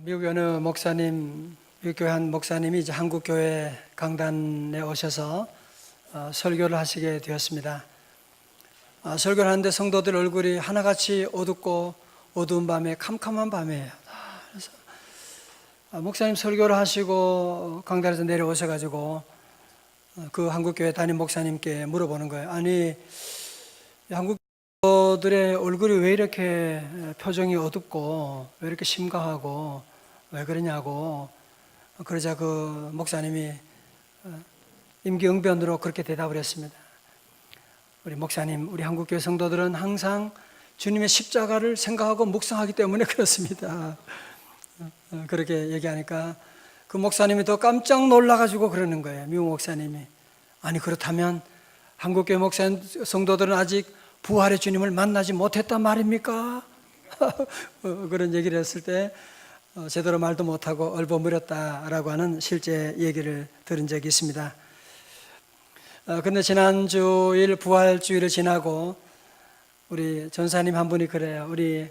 미국 어느 목사님, 미국 교회 한 목사님이 이제 한국 교회 강단에 오셔서 설교를 하시게 되었습니다. 설교를 하는데 성도들 얼굴이 하나같이 어둡고 어두운 밤에 캄캄한 밤이에요. 그래서 목사님 설교를 하시고 강단에서 내려오셔가지고 그 한국 교회 담임 목사님께 물어보는 거예요. 아니, 한국 들의 얼굴이 왜 이렇게 표정이 어둡고 왜 이렇게 심각하고 왜 그러냐고. 그러자 그 목사님이 임기응변으로 그렇게 대답을 했습니다. 우리 목사님, 우리 한국교회 성도들은 항상 주님의 십자가를 생각하고 묵상하기 때문에 그렇습니다. 그렇게 얘기하니까 그 목사님이 더 깜짝 놀라가지고 그러는 거예요. 미국 목사님이. 아니, 그렇다면 한국교회 성도들은 아직 부활의 주님을 만나지 못했단 말입니까? 그런 얘기를 했을 때 제대로 말도 못하고 얼버무렸다라고 하는 실제 얘기를 들은 적이 있습니다. 근데 지난주일 부활주일을 지나고 우리 전사님 한 분이 그래요. 우리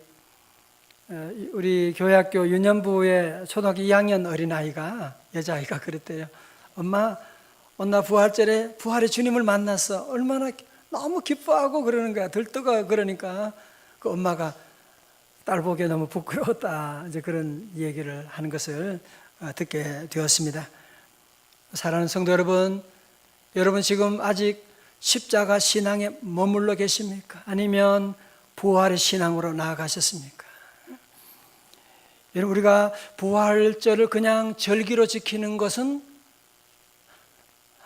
교회학교 유년부의 초등학교 2학년 어린아이가, 여자아이가 그랬대요. 엄마, 오늘 부활절에 부활의 주님을 만났어. 얼마나 너무 기뻐하고 그러는 거야. 들떠가. 그러니까 그 엄마가 딸 보기에 너무 부끄러웠다, 이제 그런 얘기를 하는 것을 듣게 되었습니다. 사랑하는 성도 여러분, 여러분 지금 아직 십자가 신앙에 머물러 계십니까? 아니면 부활의 신앙으로 나아가셨습니까? 여러분, 우리가 부활절을 그냥 절기로 지키는 것은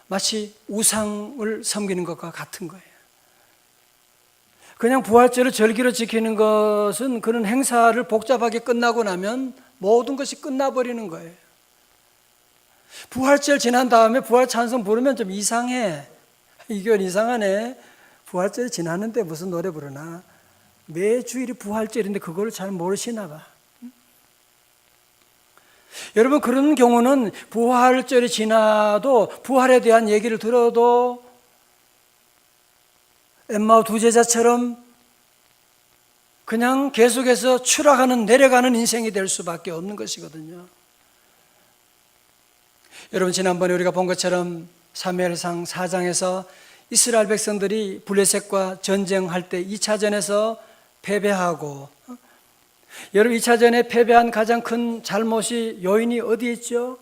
마치 우상을 섬기는 것과 같은 거예요. 그냥 부활절을 절기로 지키는 것은 그런 행사를 복잡하게 끝나고 나면 모든 것이 끝나버리는 거예요. 부활절 지난 다음에 부활 찬송 부르면 좀 이상해. 이 교회 이상하네. 부활절 지났는데 무슨 노래 부르나. 매주일이 부활절인데 그걸 잘 모르시나 봐. 여러분, 그런 경우는 부활절이 지나도 부활에 대한 얘기를 들어도 엠마오 두 제자처럼 그냥 계속해서 추락하는, 내려가는 인생이 될 수밖에 없는 것이거든요. 여러분, 지난번에 우리가 본 것처럼 사무엘상 4장에서 이스라엘 백성들이 블레셋과 전쟁할 때 2차전에서 패배하고, 여러분 2차전에 패배한 가장 큰 잘못이, 요인이 어디에 있죠?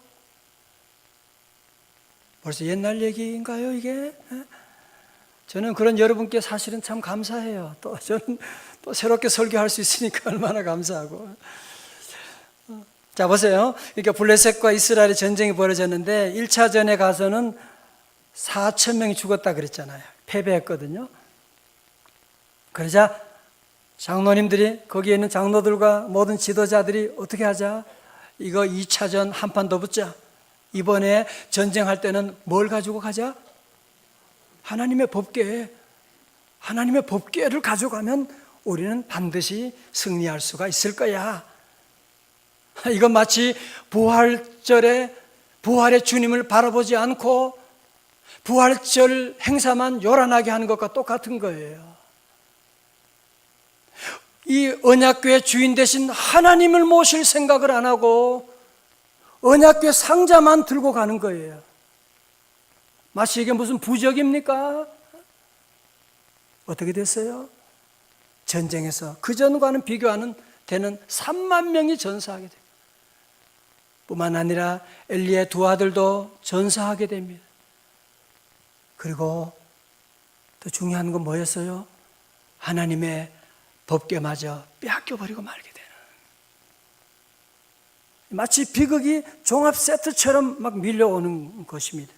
벌써 옛날 얘기인가요, 이게? 저는 그런 여러분께 사실은 참 감사해요. 또 저는 또 새롭게 설교할 수 있으니까 얼마나 감사하고. 자, 보세요. 그러니까 블레셋과 이스라엘의 전쟁이 벌어졌는데 1차전에 가서는 4,000명이 죽었다 그랬잖아요. 패배했거든요. 그러자 장로님들이, 거기에 있는 장로들과 모든 지도자들이 어떻게 하자? 이거 2차전 한 판 더 붙자. 이번에 전쟁할 때는 뭘 가지고 가자? 하나님의 법궤. 하나님의 법궤를 가져가면 우리는 반드시 승리할 수가 있을 거야. 이건 마치 부활절에 부활의 주님을 바라보지 않고 부활절 행사만 요란하게 하는 것과 똑같은 거예요. 이 언약궤의 주인 되신 하나님을 모실 생각을 안 하고 언약궤 상자만 들고 가는 거예요. 마치 이게 무슨 부적입니까? 어떻게 됐어요? 전쟁에서 그전과는 비교하는 되는 3만 명이 전사하게 됩니다. 뿐만 아니라 엘리의 두 아들도 전사하게 됩니다. 그리고 더 중요한 건 뭐였어요? 하나님의 법궤마저 빼앗겨버리고 말게 되는, 마치 비극이 종합 세트처럼 막 밀려오는 것입니다.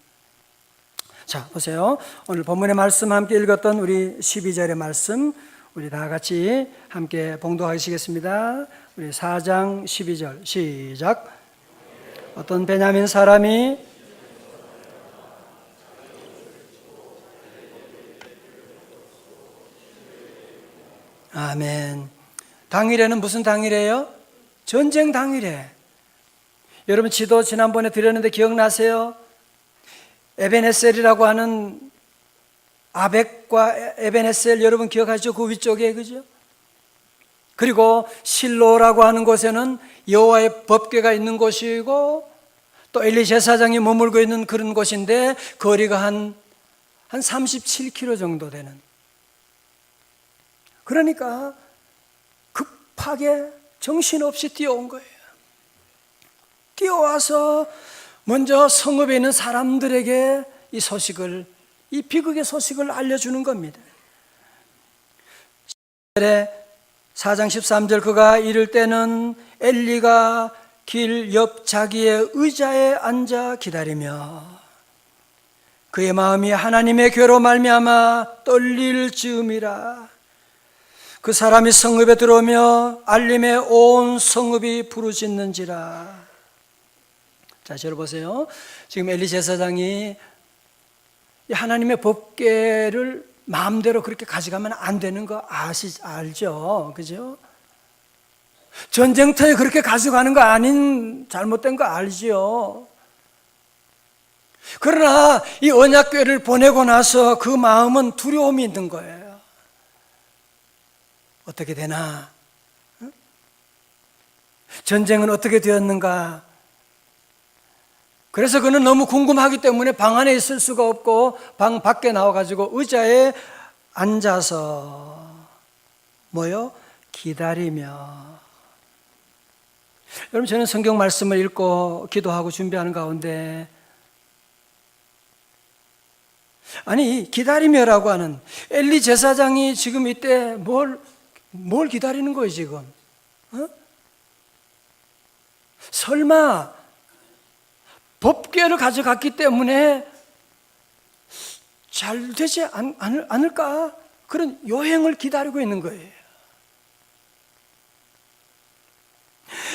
자, 보세요. 오늘 본문의 말씀 함께 읽었던 우리 12절의 말씀, 우리 다 같이 함께 봉독하시겠습니다. 우리 4장 12절 시작. 어떤 베냐민 사람이 아멘. 당일에는 무슨 당일이에요? 전쟁 당일에. 여러분 지도 지난번에 드렸는데 기억나세요? 에벤에셀이라고 하는 아벡과 에벤에셀, 여러분 기억하시죠? 그 위쪽에, 그죠? 그리고 실로라고 하는 곳에는 여호와의 법궤가 있는 곳이고 또 엘리 제사장이 머물고 있는 그런 곳인데 거리가 한 37km 정도 되는, 그러니까 급하게 정신없이 뛰어온 거예요. 뛰어와서 먼저 성읍에 있는 사람들에게 이 소식을, 이 비극의 소식을 알려주는 겁니다. 4장 13절 그가 이를 때는 엘리가 길 옆 자기의 의자에 앉아 기다리며 그의 마음이 하나님의 괴로 말미암아 떨릴 즈음이라. 그 사람이 성읍에 들어오며 알림에 온 성읍이 부르짖는지라. 자, 저를 보세요. 지금 엘리 제사장이 하나님의 법궤를 마음대로 그렇게 가져가면 안 되는 거 알죠? 그죠? 전쟁터에 그렇게 가져가는 거 아닌 잘못된 거 알죠? 그러나 이 언약궤를 보내고 나서 그 마음은 두려움이 있는 거예요. 어떻게 되나? 전쟁은 어떻게 되었는가? 그래서 그는 너무 궁금하기 때문에 방 안에 있을 수가 없고 방 밖에 나와가지고 의자에 앉아서 뭐요? 기다리며. 여러분, 저는 성경 말씀을 읽고 기도하고 준비하는 가운데 아니 기다리며라고 하는 엘리 제사장이 지금 이때 뭘 기다리는 거예요 지금? 설마 법궤를 가져갔기 때문에 잘 되지 않을까? 그런 요행을 기다리고 있는 거예요.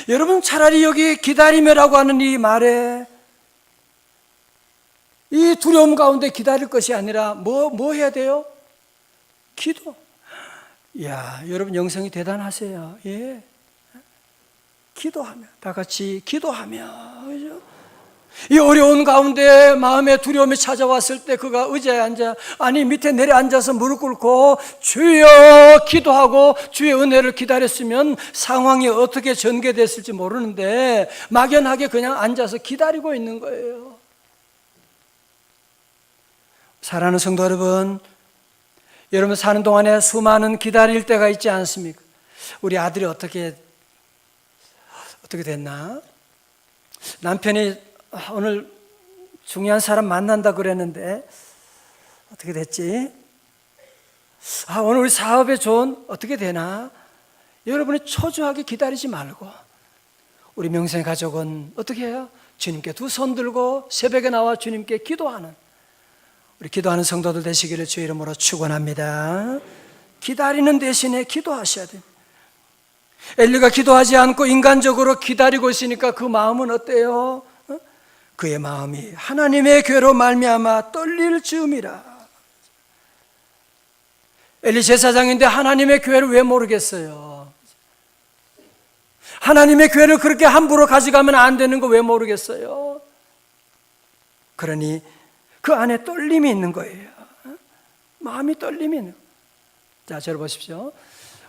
여러분, 차라리 여기 기다리며라고 하는 이 말에 이 두려움 가운데 기다릴 것이 아니라 뭐 해야 돼요? 기도. 이야, 여러분 영성이 대단하세요. 예. 기도하며, 다 같이 기도하며, 그죠? 이 어려운 가운데 마음의 두려움이 찾아왔을 때 그가 의자에 앉아, 아니 밑에 내려 앉아서 무릎 꿇고 주여 기도하고 주의 은혜를 기다렸으면 상황이 어떻게 전개됐을지 모르는데 막연하게 그냥 앉아서 기다리고 있는 거예요. 사랑하는 성도 여러분, 여러분 사는 동안에 수많은 기다릴 때가 있지 않습니까? 우리 아들이 어떻게 됐나? 남편이 오늘 중요한 사람 만난다 그랬는데 어떻게 됐지? 오늘 우리 사업의 존 어떻게 되나? 여러분이 초조하게 기다리지 말고 우리 명성의 가족은 어떻게 해요? 주님께 두 손 들고 새벽에 나와 주님께 기도하는 우리 기도하는 성도들 되시기를 주의 이름으로 축원합니다. 기다리는 대신에 기도하셔야 돼요. 엘리가 기도하지 않고 인간적으로 기다리고 있으니까 그 마음은 어때요? 그의 마음이 하나님의 괴로 말미암아 떨릴 즈음이라. 엘리 제사장인데 하나님의 괴를 왜 모르겠어요? 하나님의 괴를 그렇게 함부로 가져가면 안 되는 거 왜 모르겠어요? 그러니 그 안에 떨림이 있는 거예요. 마음이 떨림이 있는 거예요. 자, 저를 보십시오.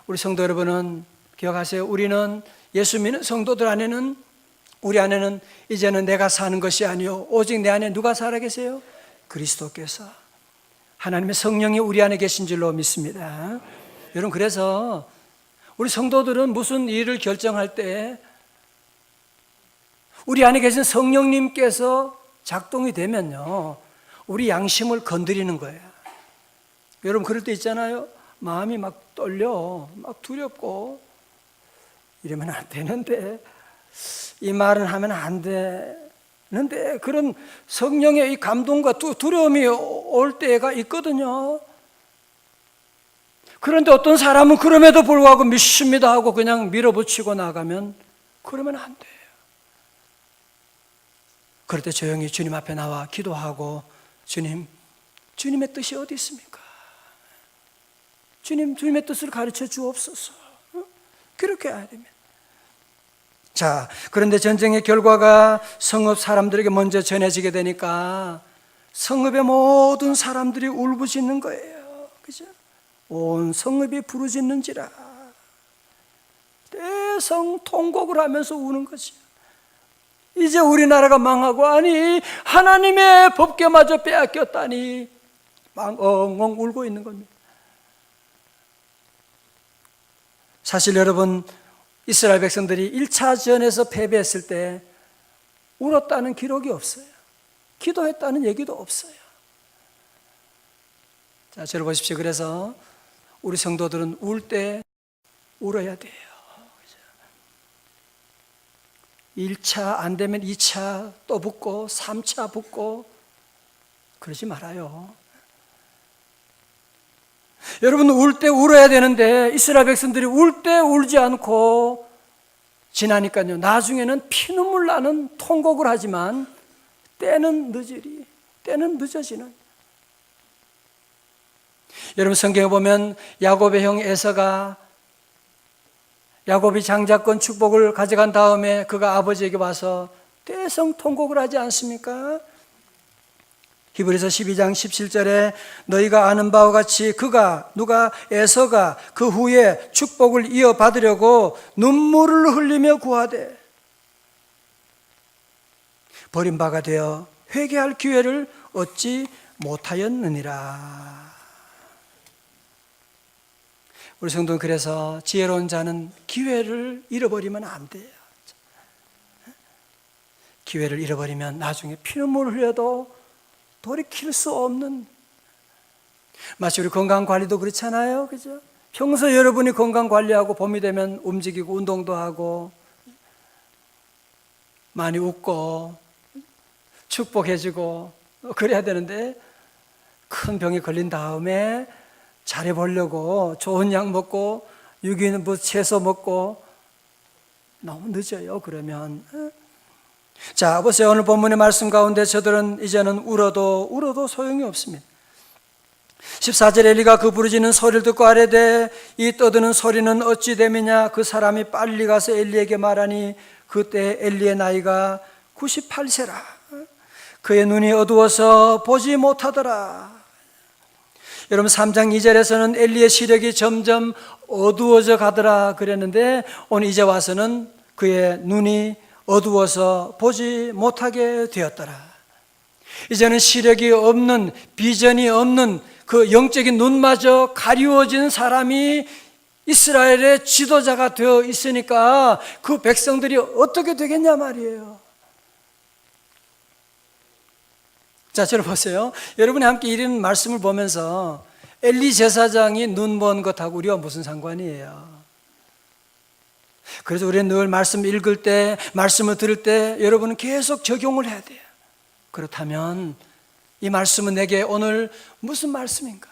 우리 성도 여러분은 기억하세요. 우리는 예수 믿는 성도들 안에는, 우리 안에는 이제는 내가 사는 것이 아니요 오직 내 안에 누가 살아 계세요? 그리스도께서, 하나님의 성령이 우리 안에 계신 줄로 믿습니다. 여러분, 그래서 우리 성도들은 무슨 일을 결정할 때 우리 안에 계신 성령님께서 작동이 되면요 우리 양심을 건드리는 거예요. 여러분, 그럴 때 있잖아요. 마음이 막 떨려, 막 두렵고 이러면 안 되는데, 이 말은 하면 안 되는데, 그런 성령의 이 감동과 두려움이 올 때가 있거든요. 그런데 어떤 사람은 그럼에도 불구하고 믿습니다 하고 그냥 밀어붙이고 나가면 그러면 안 돼요. 그럴 때 조용히 주님 앞에 나와 기도하고, 주님의 뜻이 어디 있습니까? 주님의 뜻을 가르쳐 주옵소서. 그렇게 해야 됩니다. 자, 그런데 전쟁의 결과가 성읍 사람들에게 먼저 전해지게 되니까 성읍의 모든 사람들이 울부짖는 거예요. 그죠? 온 성읍이 부르짖는지라. 대성통곡을 하면서 우는 것이요. 이제 우리나라가 망하고, 아니 하나님의 법궤마저 빼앗겼다니 막 엉엉 울고 있는 겁니다. 사실 여러분, 이스라엘 백성들이 1차 전에서 패배했을 때 울었다는 기록이 없어요. 기도했다는 얘기도 없어요. 자, 저를 보십시오. 그래서 우리 성도들은 울 때 울어야 돼요. 1차 안 되면 2차 또 붙고 3차 붙고 그러지 말아요. 여러분, 울 때 울어야 되는데 이스라엘 백성들이 울 때 울지 않고 지나니까요, 나중에는 피눈물 나는 통곡을 하지만 때는 늦어지는. 여러분, 성경에 보면 야곱의 형 에서가 야곱이 장자권 축복을 가져간 다음에 그가 아버지에게 와서 대성통곡을 하지 않습니까? 히브리서 12장 17절에 너희가 아는 바와 같이 에서가 그 후에 축복을 이어받으려고 눈물을 흘리며 구하되 버림바가 되어 회개할 기회를 얻지 못하였느니라. 우리 성도는 그래서 지혜로운 자는 기회를 잃어버리면 안 돼요. 기회를 잃어버리면 나중에 피눈물을 흘려도 돌이킬 수 없는, 마치 우리 건강관리도 그렇잖아요. 그죠? 평소 여러분이 건강관리하고 봄이 되면 움직이고 운동도 하고 많이 웃고 축복해주고 그래야 되는데 큰 병에 걸린 다음에 잘해보려고 좋은 약 먹고 유기농 채소 먹고 너무 늦어요. 그러면 자, 보세요. 오늘 본문의 말씀 가운데 저들은 이제는 울어도 소용이 없습니다. 14절에 엘리가 그 부르짖는 소리를 듣고 아뢰되 이 떠드는 소리는 어찌 됨이냐. 그 사람이 빨리 가서 엘리에게 말하니 그때 엘리의 나이가 98세라. 그의 눈이 어두워서 보지 못하더라. 여러분, 3장 2절에서는 엘리의 시력이 점점 어두워져 가더라 그랬는데 오늘 이제 와서는 그의 눈이 어두워서 보지 못하게 되었더라. 이제는 시력이 없는, 비전이 없는 그 영적인 눈마저 가리워진 사람이 이스라엘의 지도자가 되어 있으니까 그 백성들이 어떻게 되겠냐 말이에요. 자, 저를 보세요. 여러분이 함께 읽은 말씀을 보면서 엘리 제사장이 눈 먼 것하고 우리와 무슨 상관이에요? 그래서 우리는 늘 말씀 읽을 때, 말씀을 들을 때 여러분은 계속 적용을 해야 돼요. 그렇다면 이 말씀은 내게 오늘 무슨 말씀인가?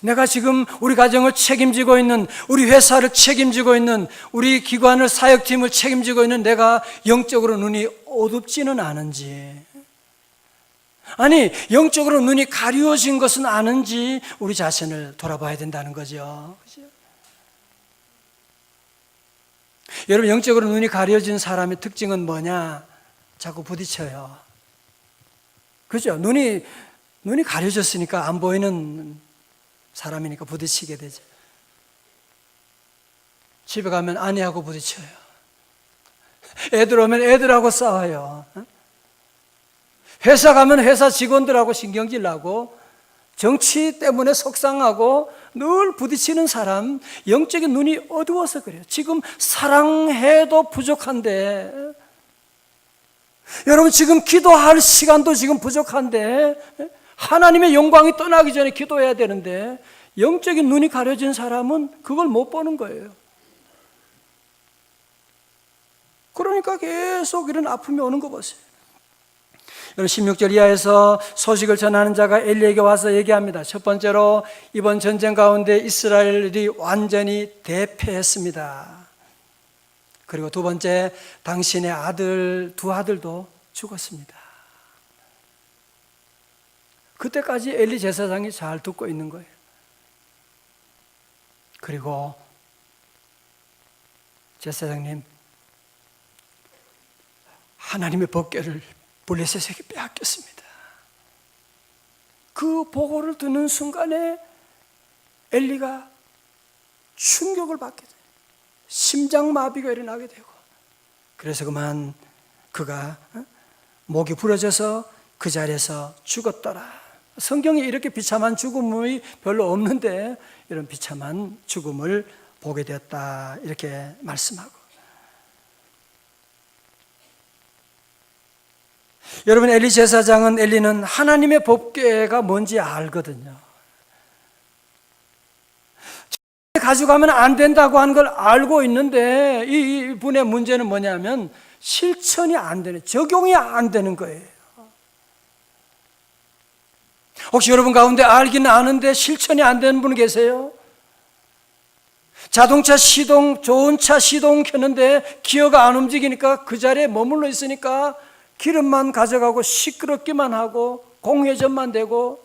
내가 지금 우리 가정을 책임지고 있는, 우리 회사를 책임지고 있는, 우리 기관을, 사역팀을 책임지고 있는 내가 영적으로 눈이 어둡지는 않은지, 아니 영적으로 눈이 가리워진 것은 아는지 우리 자신을 돌아봐야 된다는 거죠. 그렇죠? 여러분, 영적으로 눈이 가려진 사람의 특징은 뭐냐? 자꾸 부딪혀요. 그죠? 눈이 가려졌으니까 안 보이는 사람이니까 부딪히게 되죠. 집에 가면 아내하고 부딪혀요. 애들 오면 애들하고 싸워요. 회사 가면 회사 직원들하고 신경질 나고 정치 때문에 속상하고 늘 부딪히는 사람, 영적인 눈이 어두워서 그래요. 지금 사랑해도 부족한데, 여러분 지금 기도할 시간도 지금 부족한데, 하나님의 영광이 떠나기 전에 기도해야 되는데 영적인 눈이 가려진 사람은 그걸 못 보는 거예요. 그러니까 계속 이런 아픔이 오는 거 보세요. 여러분, 16절 이하에서 소식을 전하는 자가 엘리에게 와서 얘기합니다. 첫 번째로 이번 전쟁 가운데 이스라엘이 완전히 대패했습니다. 그리고 두 번째, 당신의 두 아들도 죽었습니다. 그때까지 엘리 제사장이 잘 듣고 있는 거예요. 그리고 제사장님, 하나님의 법궤를 블레셋에게 빼앗겼습니다. 그 보고를 듣는 순간에 엘리가 충격을 받게 돼요. 심장마비가 일어나게 되고, 그래서 그만 그가 목이 부러져서 그 자리에서 죽었더라. 성경에 이렇게 비참한 죽음이 별로 없는데 이런 비참한 죽음을 보게 되었다, 이렇게 말씀하고. 여러분, 엘리 제사장은, 엘리는 하나님의 법궤가 뭔지 알거든요. 가져가면 안 된다고 하는 걸 알고 있는데, 이 분의 문제는 뭐냐면 실천이 안 되는, 적용이 안 되는 거예요. 혹시 여러분 가운데 알기는 아는데 실천이 안 되는 분 계세요? 자동차 시동, 좋은 차 시동 켰는데 기어가 안 움직이니까 그 자리에 머물러 있으니까 기름만 가져가고 시끄럽기만 하고 공회전만 되고.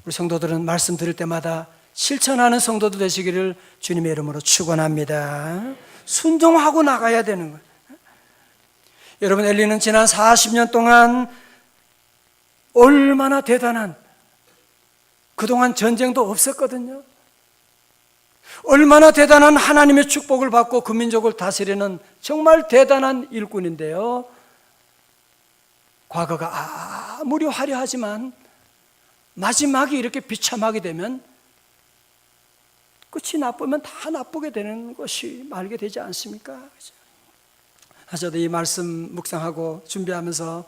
우리 성도들은 말씀 들을 때마다 실천하는 성도들 되시기를 주님의 이름으로 축원합니다. 순종하고 나가야 되는 거예요. 여러분, 엘리는 지난 40년 동안 얼마나 대단한, 그동안 전쟁도 없었거든요. 얼마나 대단한 하나님의 축복을 받고 그 민족을 다스리는 정말 대단한 일꾼인데요, 과거가 아무리 화려하지만 마지막이 이렇게 비참하게 되면 끝이 나쁘면 다 나쁘게 되는 것이 말게 되지 않습니까? 저도 이 말씀 묵상하고 준비하면서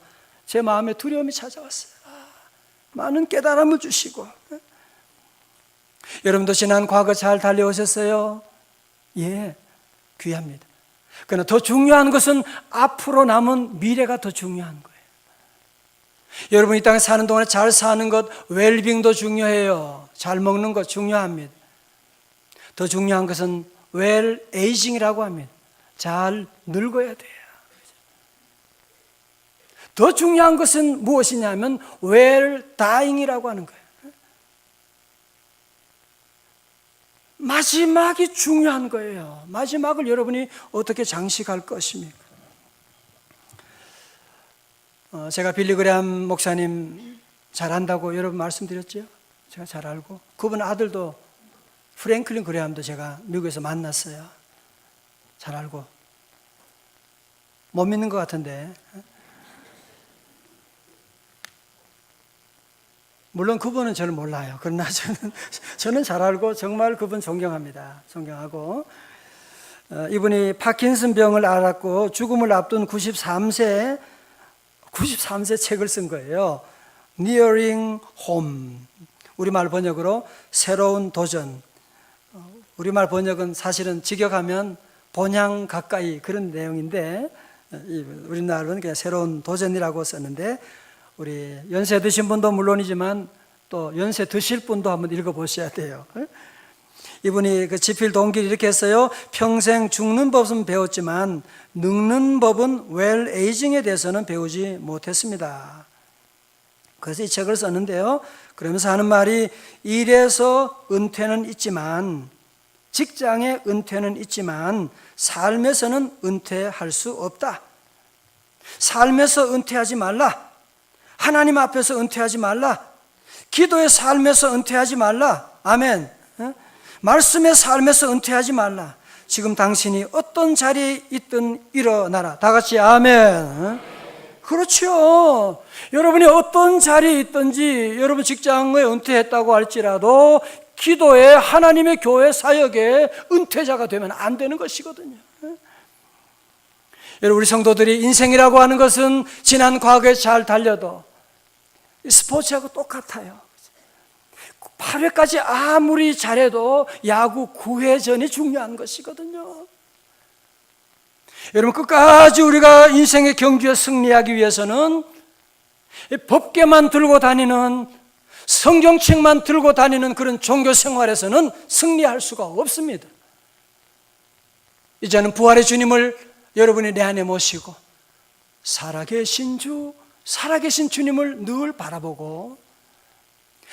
제 마음에 두려움이 찾아왔어요. 많은 깨달음을 주시고. 여러분도 지난 과거 잘 달려오셨어요? 예, 귀합니다. 그러나 더 중요한 것은 앞으로 남은 미래가 더 중요한 거예요. 여러분, 이 땅에 사는 동안에 잘 사는 것, 웰빙도 중요해요. 잘 먹는 것 중요합니다. 더 중요한 것은 웰 에이징이라고 합니다. 잘 늙어야 돼요. 더 중요한 것은 무엇이냐면 웰 다잉이라고 하는 거예요. 마지막이 중요한 거예요. 마지막을 여러분이 어떻게 장식할 것입니까? 제가 빌리그레함 목사님 잘 안다고 여러분 말씀드렸죠? 제가 잘 알고, 그분 아들도 프랭클린 그레함도 제가 미국에서 만났어요. 잘 알고. 못 믿는 것 같은데. 물론 그분은 저를 몰라요. 그러나 저는 잘 알고 정말 그분 존경합니다. 존경하고, 이분이 파킨슨 병을 앓았고 죽음을 앞둔 93세 책을 쓴 거예요. Nearing Home. 우리말 번역으로 새로운 도전. 우리말 번역은 사실은 직역하면 본향 가까이, 그런 내용인데 우리나라는 그냥 새로운 도전이라고 썼는데, 우리 연세 드신 분도 물론이지만 또 연세 드실 분도 한번 읽어보셔야 돼요. 이분이 그 지필 동기를 이렇게 했어요. 평생 죽는 법은 배웠지만 늙는 법은 웰 에이징에 대해서는 배우지 못했습니다. 그래서 이 책을 썼는데요, 그러면서 하는 말이, 일에서 은퇴는 있지만, 직장의 은퇴는 있지만 삶에서는 은퇴할 수 없다. 삶에서 은퇴하지 말라. 하나님 앞에서 은퇴하지 말라. 기도의 삶에서 은퇴하지 말라. 아멘. 말씀의 삶에서 은퇴하지 말라. 지금 당신이 어떤 자리에 있든 일어나라. 다 같이 아멘. 그렇죠. 여러분이 어떤 자리에 있든지, 여러분 직장에 은퇴했다고 할지라도 기도에, 하나님의 교회 사역에 은퇴자가 되면 안 되는 것이거든요. 여러분, 우리 성도들이 인생이라고 하는 것은 지난 과거에 잘 달려도 스포츠하고 똑같아요. 8회까지 아무리 잘해도 야구 9회전이 중요한 것이거든요. 여러분, 끝까지 우리가 인생의 경주에 승리하기 위해서는 법궤만 들고 다니는, 성경책만 들고 다니는 그런 종교 생활에서는 승리할 수가 없습니다. 이제는 부활의 주님을 여러분이 내 안에 모시고 살아계신 주, 살아계신 주님을 늘 바라보고,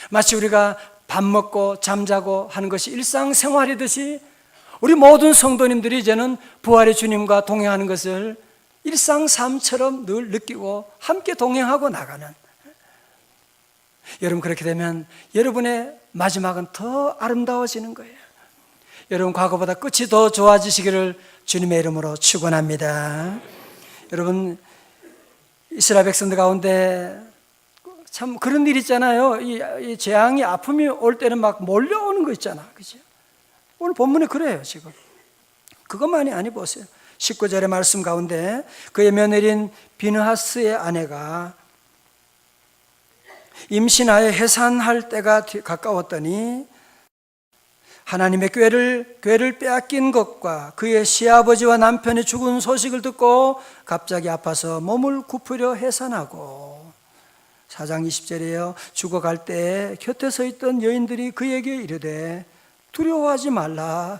마치 우리가 밥 먹고 잠자고 하는 것이 일상생활이듯이 우리 모든 성도님들이 이제는 부활의 주님과 동행하는 것을 일상삶처럼 늘 느끼고 함께 동행하고 나가는, 여러분, 그렇게 되면 여러분의 마지막은 더 아름다워지는 거예요. 여러분 과거보다 끝이 더 좋아지시기를 주님의 이름으로 축원합니다. 여러분 이스라엘 백성들 가운데 참 그런 일 있잖아요. 이 재앙이 아픔이 올 때는 막 몰려오는 거 있잖아, 그죠? 오늘 본문에 그래요 지금. 그것만이 아니 보세요. 19절의 말씀 가운데 그의 며느리인 비느하스의 아내가 임신하여 해산할 때가 가까웠더니 하나님의 궤를 빼앗긴 것과 그의 시아버지와 남편이 죽은 소식을 듣고 갑자기 아파서 몸을 굽으려 해산하고 4장 20절이에요. 죽어갈 때 곁에 서 있던 여인들이 그에게 이르되 두려워하지 말라.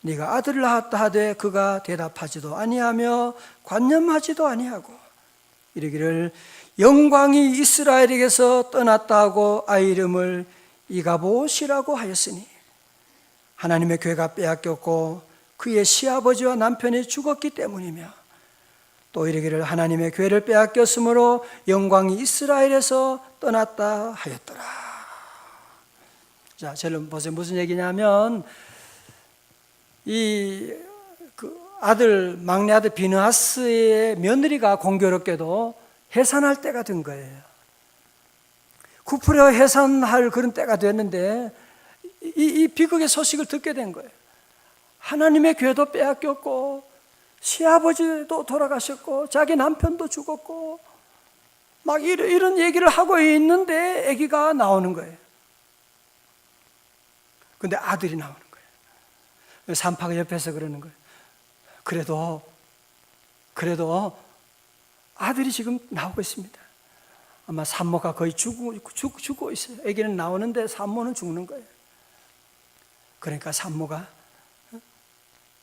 네가 아들을 낳았다 하되 그가 대답하지도 아니하며 관념하지도 아니하고 이르기를 영광이 이스라엘에게서 떠났다 하고 아이 이름을 이가봇이라고 하였으니 하나님의 궤가 빼앗겼고 그의 시아버지와 남편이 죽었기 때문이며 또 이르기를 하나님의 궤를 빼앗겼으므로 영광이 이스라엘에서 떠났다 하였더라. 자, 저는 보세요. 무슨 얘기냐면 막내 아들 비느하스의 며느리가 공교롭게도 해산할 때가 된 거예요. 굽으려 해산할 그런 때가 됐는데 이 비극의 소식을 듣게 된 거예요. 하나님의 궤도 빼앗겼고 시아버지도 돌아가셨고 자기 남편도 죽었고 막 이런 얘기를 하고 있는데 아기가 나오는 거예요. 근데 아들이 나오는 거예요. 산파가 옆에서 그러는 거예요. 그래도 아들이 지금 나오고 있습니다. 아마 산모가 거의 죽고 있어요. 아기는 나오는데 산모는 죽는 거예요. 그러니까 산모가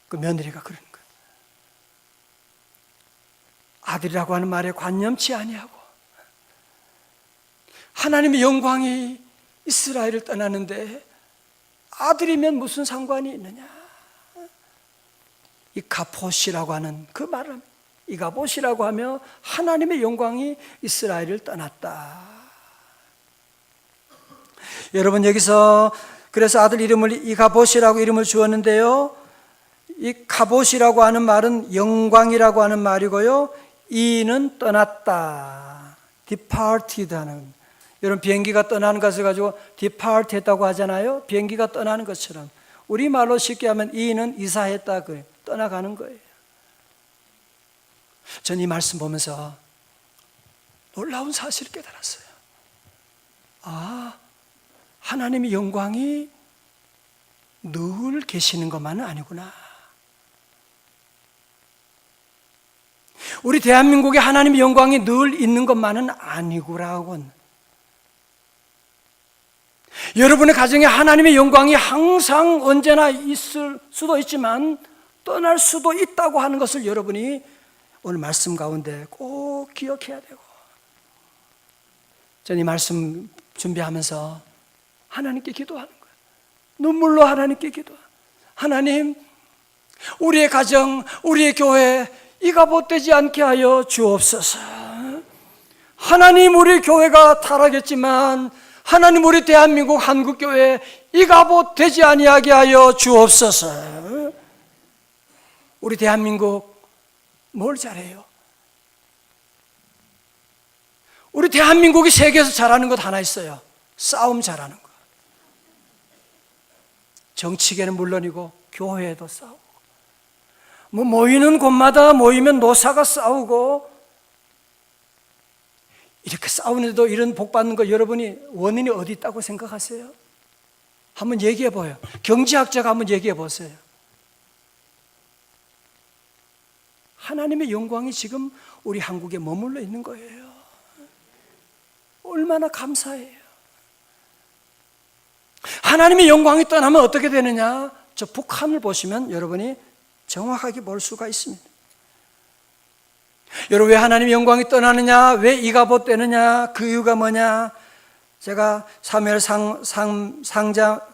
그 며느리가 그러는 거예요. 아들이라고 하는 말에 관념치 아니하고 하나님의 영광이 이스라엘을 떠나는데 아들이면 무슨 상관이 있느냐. 이가봇이라고 하는 그 말을 합니다. 이가봇이라고 하며 하나님의 영광이 이스라엘을 떠났다. 여러분 여기서 그래서 아들 이름을 이가봇이라고 이름을 주었는데요. 이 가봇이라고 하는 말은 영광이라고 하는 말이고요. 이는 떠났다. departed 하는. 여러분 비행기가 떠나는 것을 가지고 depart 했다고 하잖아요. 비행기가 떠나는 것처럼 우리말로 쉽게 하면 이는 이사했다. 떠나가는 거예요. 전 이 말씀 보면서 놀라운 사실을 깨달았어요. 하나님의 영광이 늘 계시는 것만은 아니구나. 우리 대한민국에 하나님의 영광이 늘 있는 것만은 아니구라곤. 여러분의 가정에 하나님의 영광이 항상 언제나 있을 수도 있지만 떠날 수도 있다고 하는 것을 여러분이 오늘 말씀 가운데 꼭 기억해야 되고, 저는 이 말씀 준비하면서 하나님께 기도하는 거예요. 눈물로 하나님께 기도하는 거예요. 하나님, 우리의 가정, 우리의 교회 이가봇되지 않게 하여 주옵소서. 하나님, 우리 교회가 타락했지만 하나님, 우리 대한민국 한국교회 이가봇되지 아니하게 하여 주옵소서. 우리 대한민국 뭘 잘해요? 우리 대한민국이 세계에서 잘하는 것 하나 있어요. 싸움 잘하는 거. 정치계는 물론이고 교회에도 싸우고, 모이는 곳마다 모이면 노사가 싸우고, 이렇게 싸우는데도 이런 복 받는 거 여러분이 원인이 어디 있다고 생각하세요? 한번 얘기해 보여요. 경제학자가 한번 얘기해 보세요. 하나님의 영광이 지금 우리 한국에 머물러 있는 거예요. 얼마나 감사해요. 하나님의 영광이 떠나면 어떻게 되느냐? 저 북한을 보시면 여러분이 정확하게 볼 수가 있습니다. 여러분, 왜 하나님의 영광이 떠나느냐? 왜 이가봇 되느냐? 그 이유가 뭐냐? 제가 사무엘상 2장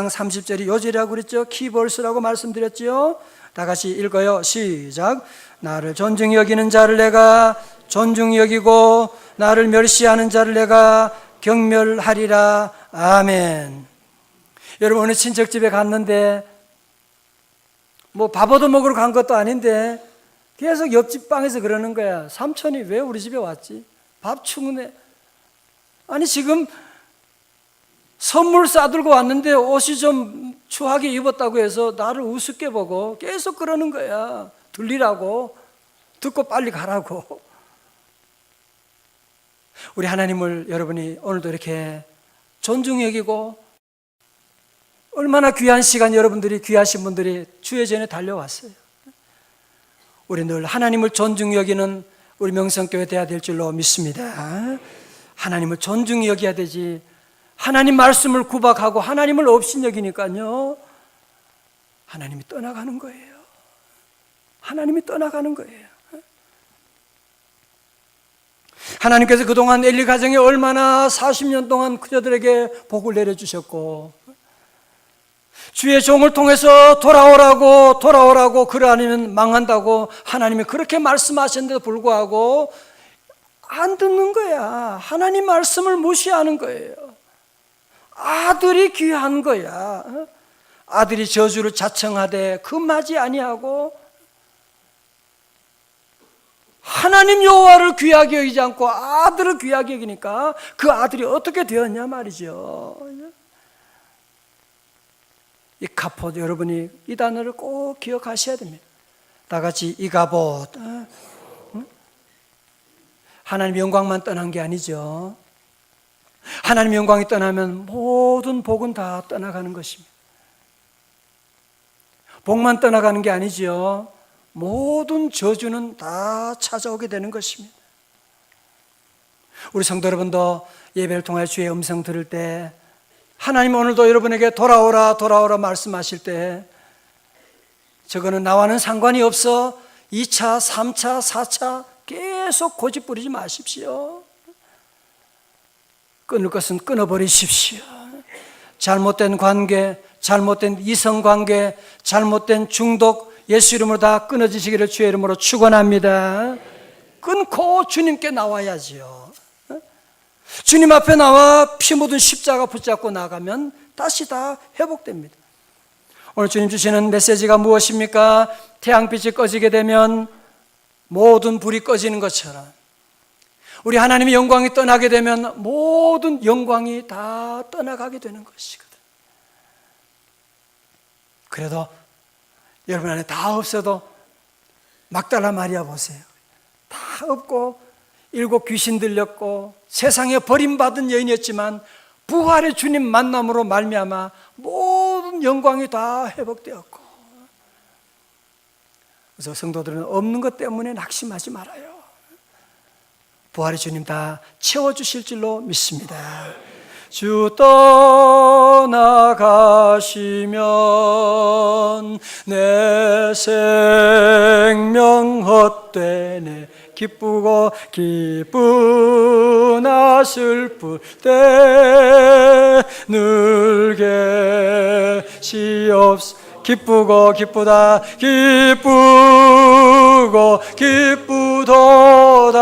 30절이 요절이라고 그랬죠? 키벌스라고 말씀드렸죠? 다 같이 읽어요. 시작. 나를 존중히 여기는 자를 내가 존중히 여기고 나를 멸시하는 자를 내가 경멸하리라. 아멘. 여러분 어느 친척 집에 갔는데 뭐 밥 얻어 먹으러 간 것도 아닌데 계속 옆집 방에서 그러는 거야. 삼촌이 왜 우리 집에 왔지? 밥 충분해. 아니 지금 선물 싸들고 왔는데 옷이 좀 추하게 입었다고 해서 나를 우습게 보고 계속 그러는 거야. 들리라고, 듣고 빨리 가라고. 우리 하나님을 여러분이 오늘도 이렇게 존중히 여기고 얼마나 귀한 시간 여러분들이 귀하신 분들이 주의 전에 달려왔어요. 우리 늘 하나님을 존중히 여기는 우리 명성교회 돼야 될 줄로 믿습니다. 하나님을 존중히 여겨야 되지 하나님 말씀을 구박하고 하나님을 업신여기니까요 하나님이 떠나가는 거예요. 하나님이 떠나가는 거예요. 하나님께서 그동안 엘리 가정에 얼마나 40년 동안 그녀들에게 복을 내려주셨고 주의 종을 통해서 돌아오라고 그러 아니면 망한다고 하나님이 그렇게 말씀하셨는데도 불구하고 안 듣는 거야. 하나님 말씀을 무시하는 거예요. 아들이 귀한 거야. 아들이 저주를 자청하되 금하지 아니하고 하나님 여호와를 귀하게 여기지 않고 아들을 귀하게 여기니까 그 아들이 어떻게 되었냐 말이죠. 이 갑옷 여러분이 이 단어를 꼭 기억하셔야 됩니다. 다 같이 이 갑옷. 하나님 영광만 떠난 게 아니죠. 하나님 영광이 떠나면 모든 복은 다 떠나가는 것입니다. 복만 떠나가는 게 아니죠. 모든 저주는 다 찾아오게 되는 것입니다. 우리 성도 여러분도 예배를 통해 주의 음성 들을 때 하나님 오늘도 여러분에게 돌아오라 말씀하실 때 저거는 나와는 상관이 없어 2차, 3차, 4차 계속 고집 부리지 마십시오. 끊을 것은 끊어버리십시오. 잘못된 관계, 잘못된 이성관계, 잘못된 중독 예수 이름으로 다 끊어지시기를 주의 이름으로 축원합니다. 끊고 주님께 나와야지요. 주님 앞에 나와 피 묻은 십자가 붙잡고 나가면 다시 다 회복됩니다. 오늘 주님 주시는 메시지가 무엇입니까? 태양빛이 꺼지게 되면 모든 불이 꺼지는 것처럼 우리 하나님의 영광이 떠나게 되면 모든 영광이 다 떠나가게 되는 것이거든. 그래도 여러분 안에 다 없어도 막달라 마리아 보세요. 다 없고 7 귀신 들렸고 세상에 버림받은 여인이었지만 부활의 주님 만남으로 말미암아 모든 영광이 다 회복되었고, 그래서 성도들은 없는 것 때문에 낙심하지 말아요. 부활의 주님 다 채워주실 줄로 믿습니다. 주 떠나가시면 내 생명 헛되네 기쁘고 기쁘나 슬플 때 늘 계시옵소. 기쁘고 기쁘다 기쁘고 기쁘도다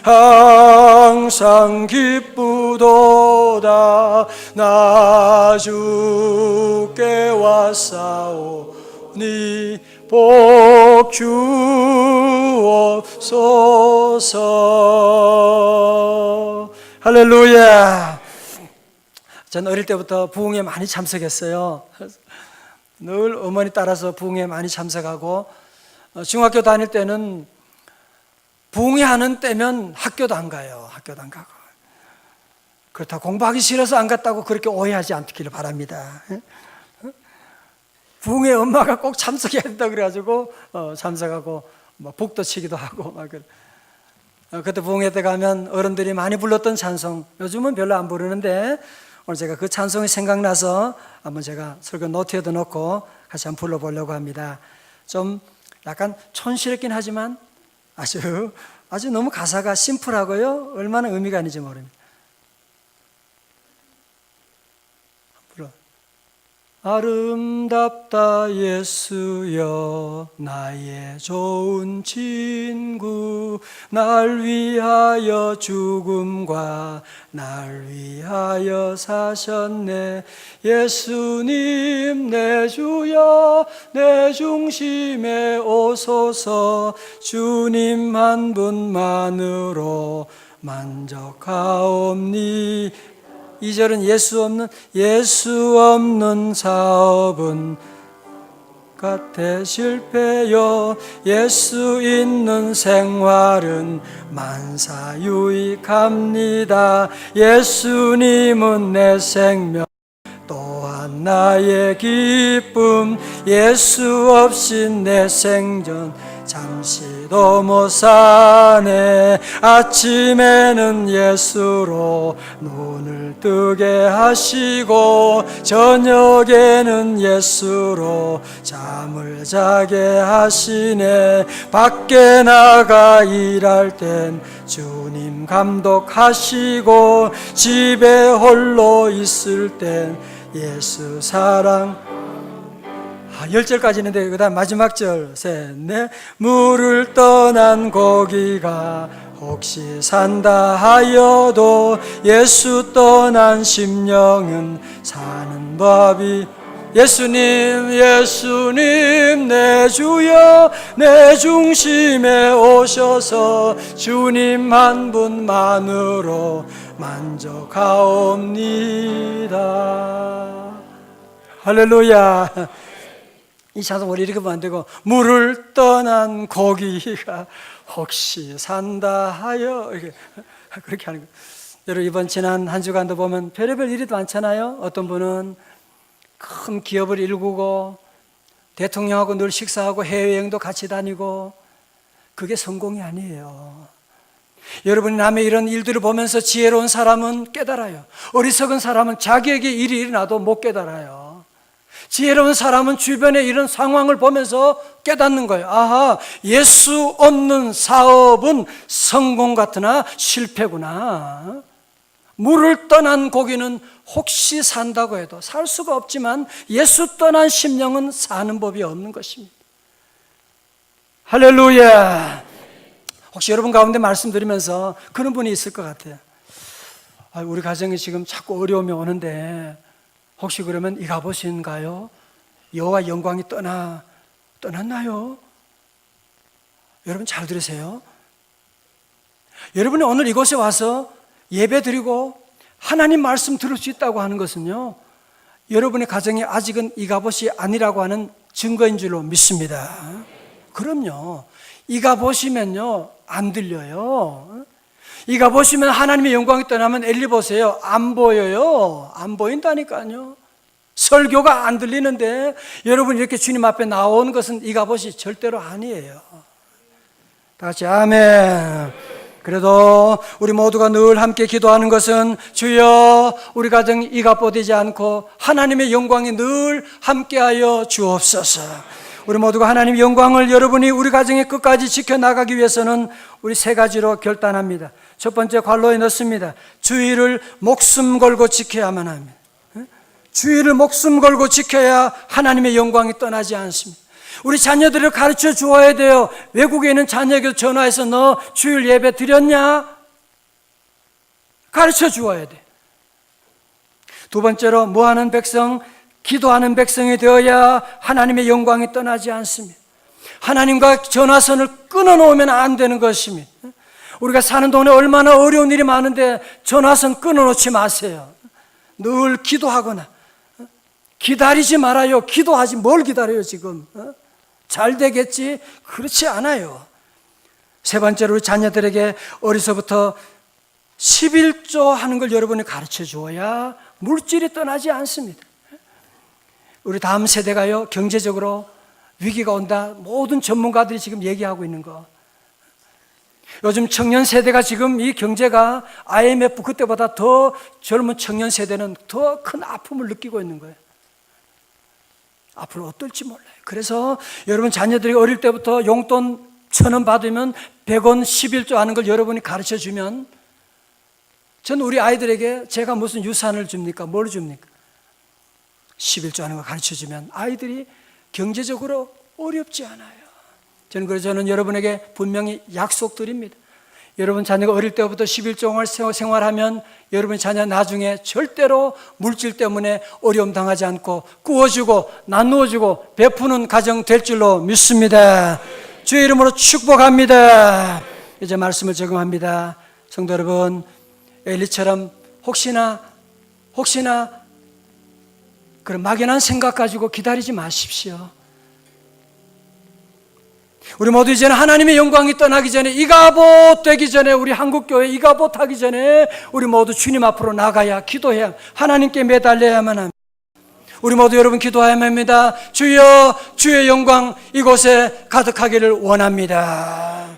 항상 기쁘도다 나 주께 왔사오니 복 주옵소서. 할렐루야. 전 어릴 때부터 부흥회 많이 참석했어요. 늘 어머니 따라서 부흥회 많이 참석하고, 중학교 다닐 때는 부흥회 하는 때면 학교도 안 가요. 학교도 안 가고. 그렇다고 공부하기 싫어서 안 갔다고 그렇게 오해하지 않기를 바랍니다. 부흥회 엄마가 꼭 참석해야 된다 그래가지고 참석하고 복도 치기도 하고 막 그래. 그때 부흥회 때 가면 어른들이 많이 불렀던 찬송, 요즘은 별로 안 부르는데 오늘 제가 그 찬송이 생각나서 한번 제가 설교 노트에도 넣고 같이 한번 불러보려고 합니다. 좀 약간 촌스럽긴 하지만 아주 너무 가사가 심플하고요, 얼마나 의미가 있는지 모릅니다. 불러. 아름답다 예수여 나의 좋은 친구 날 위하여 죽음과 날 위하여 사셨네 예수님 내 주여 내 중심에 오소서 주님 한 분만으로 만족하옵니 2절은 예수 없는 사업은 같아 실패요 예수 있는 생활은 만사 유익합니다 예수님은 내 생명 또한 나의 기쁨 예수 없이 내 생전 잠시도 못 사네 아침에는 예수로 눈을 뜨게 하시고 저녁에는 예수로 잠을 자게 하시네 밖에 나가 일할 땐 주님 감독하시고 집에 홀로 있을 땐 예수 사랑 10절까지 있는데 그 다음 마지막 절 셋넷 물을 떠난 고기가 혹시 산다 하여도 예수 떠난 심령은 사는 법이 예수님 내 주여 내 중심에 오셔서 주님 한 분만으로 만족하옵니다 할렐루야 이 찬송 우리 이렇게 보면 안 되고 물을 떠난 고기가 혹시 산다 하여 이렇게 그렇게 하는 거예요. 여러분 이번 지난 한 주간도 보면 별의별 일이 많잖아요. 어떤 분은 큰 기업을 일구고 대통령하고 늘 식사하고 해외여행도 같이 다니고 그게 성공이 아니에요. 여러분이 남의 이런 일들을 보면서 지혜로운 사람은 깨달아요. 어리석은 사람은 자기에게 일이 일어나도 못 깨달아요. 지혜로운 사람은 주변의 이런 상황을 보면서 깨닫는 거예요. 아하, 예수 없는 사업은 성공 같으나 실패구나. 물을 떠난 고기는 혹시 산다고 해도 살 수가 없지만 예수 떠난 심령은 사는 법이 없는 것입니다. 할렐루야. 혹시 여러분 가운데 말씀드리면서 그런 분이 있을 것 같아요. 우리 가정이 지금 자꾸 어려움이 오는데 혹시 그러면 이가봇인가요? 여호와 영광이 떠났나요? 여러분 잘 들으세요. 여러분이 오늘 이곳에 와서 예배 드리고 하나님 말씀 들을 수 있다고 하는 것은요 여러분의 가정이 아직은 이가봇이 아니라고 하는 증거인 줄로 믿습니다. 그럼요 이가봇이면요 안 들려요. 이가봇이면 하나님의 영광이 떠나면 엘리 보세요. 안 보여요. 안 보인다니까요. 설교가 안 들리는데 여러분 이렇게 주님 앞에 나온 것은 이가봇이 절대로 아니에요. 다 같이 아멘. 그래도 우리 모두가 늘 함께 기도하는 것은 주여 우리 가정 이가봇되지 않고 하나님의 영광이 늘 함께하여 주옵소서. 우리 모두가 하나님의 영광을 여러분이 우리 가정에 끝까지 지켜나가기 위해서는 우리 세 가지로 결단합니다. 첫 번째 관로에 넣습니다. 주의를 목숨 걸고 지켜야만 합니다. 주의를 목숨 걸고 지켜야 하나님의 영광이 떠나지 않습니다. 우리 자녀들을 가르쳐 주어야 돼요. 외국에 있는 자녀에게 전화해서 너 주일 예배 드렸냐? 가르쳐 주어야 돼. 두 번째로 뭐하는 백성? 기도하는 백성이 되어야 하나님의 영광이 떠나지 않습니다. 하나님과 전화선을 끊어놓으면 안 되는 것입니다. 우리가 사는 동안에 얼마나 어려운 일이 많은데 전화선 끊어놓지 마세요. 늘 기도하거나 기다리지 말아요. 기도하지 뭘 기다려요 지금? 잘 되겠지? 그렇지 않아요. 세 번째로 자녀들에게 어려서부터 11조 하는 걸 여러분이 가르쳐 주어야 물질이 떠나지 않습니다. 우리 다음 세대가요 경제적으로 위기가 온다. 모든 전문가들이 지금 얘기하고 있는 거. 요즘 청년 세대가 지금 이 경제가 IMF 그때보다 더 젊은 청년 세대는 더 큰 아픔을 느끼고 있는 거예요. 앞으로 어떨지 몰라요. 그래서 여러분 자녀들이 어릴 때부터 용돈 1,000원 받으면 100원 11조 하는 걸 여러분이 가르쳐 주면 저는 우리 아이들에게 제가 무슨 유산을 줍니까? 뭘 줍니까? 11조 하는 거 가르쳐주면 아이들이 경제적으로 어렵지 않아요. 저는 여러분에게 분명히 약속드립니다. 여러분 자녀가 어릴 때부터 11종을 생활하면 여러분 자녀 나중에 절대로 물질 때문에 어려움 당하지 않고 구워주고 나누어주고 베푸는 가정 될 줄로 믿습니다. 주의 이름으로 축복합니다. 이제 말씀을 적용합니다. 성도 여러분, 엘리처럼 혹시나 그런 막연한 생각 가지고 기다리지 마십시오. 우리 모두 이제는 하나님의 영광이 떠나기 전에, 이가봇 되기 전에, 우리 한국교회 이가봇 하기 전에 우리 모두 주님 앞으로 나가야, 기도해야, 하나님께 매달려야만 합니다. 우리 모두 여러분 기도해야만 합니다. 주여, 주의 영광 이곳에 가득하기를 원합니다.